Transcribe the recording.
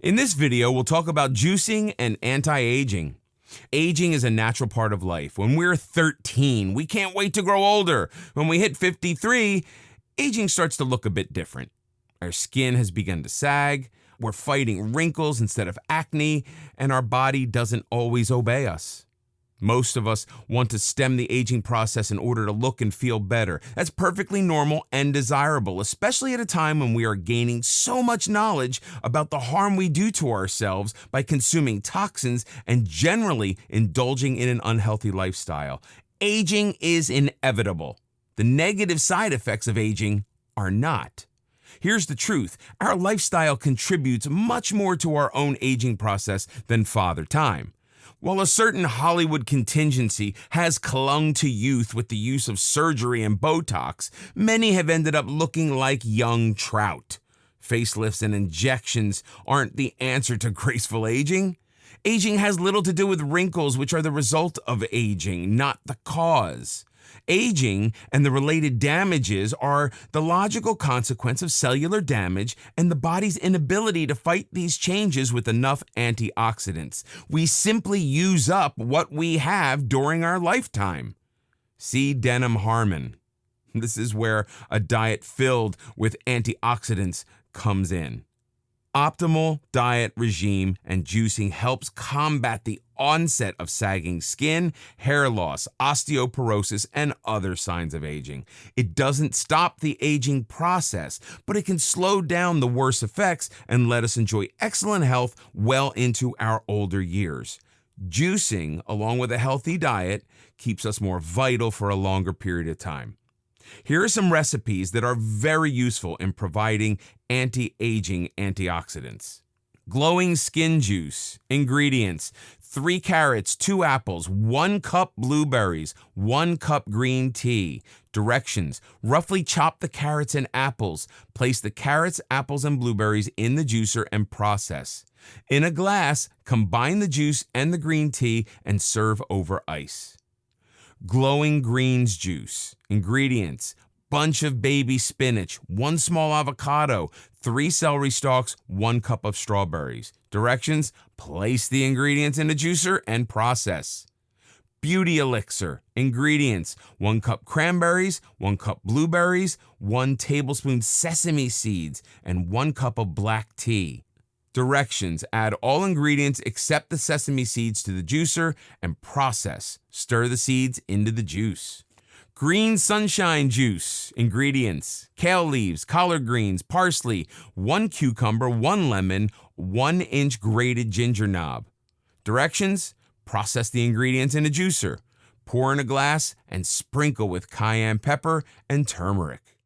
In this video, we'll talk about juicing and anti-aging. Aging is a natural part of life. When we're 13, we can't wait to grow older. When we hit 53, aging starts to look a bit different. Our skin has begun to sag, we're fighting wrinkles instead of acne, and our body doesn't always obey us. Most of us want to stem the aging process in order to look and feel better. That's perfectly normal and desirable, especially at a time when we are gaining so much knowledge about the harm we do to ourselves by consuming toxins and generally indulging in an unhealthy lifestyle. Aging is inevitable. The negative side effects of aging are not. Here's the truth. Our lifestyle contributes much more to our own aging process than Father Time. While a certain Hollywood contingency has clung to youth with the use of surgery and Botox, many have ended up looking like young trout. Facelifts and injections aren't the answer to graceful aging. Aging has little to do with wrinkles, which are the result of aging, not the cause. Aging and the related damages are the logical consequence of cellular damage and the body's inability to fight these changes with enough antioxidants. We simply use up what we have during our lifetime. See Denham Harmon. This is where a diet filled with antioxidants comes in. Optimal diet regime and juicing helps combat the onset of sagging skin, hair loss, osteoporosis, and other signs of aging. It doesn't stop the aging process, but it can slow down the worst effects and let us enjoy excellent health well into our older years. Juicing, along with a healthy diet, keeps us more vital for a longer period of time. Here are some recipes that are very useful in providing anti-aging antioxidants. Glowing skin juice. Ingredients: 3 carrots, 2 apples, 1 cup blueberries, 1 cup green tea. Directions: roughly chop the carrots and apples. Place the carrots, apples, and blueberries in the juicer and process. In a glass, combine the juice and the green tea and serve over ice. Glowing greens juice. Ingredients: bunch of baby spinach, 1 small avocado, 3 celery stalks, 1 cup of strawberries. Directions: place the ingredients in a juicer and process. Beauty elixir. Ingredients: 1 cup cranberries, 1 cup blueberries, 1 tablespoon sesame seeds, and 1 cup of black tea. Directions: add all ingredients except the sesame seeds to the juicer and process. Stir the seeds into the juice. Green sunshine juice. Ingredients: kale leaves, collard greens, parsley, 1 cucumber, 1 lemon, 1-inch grated ginger knob. Directions: process the ingredients in a juicer. Pour in a glass and sprinkle with cayenne pepper and turmeric.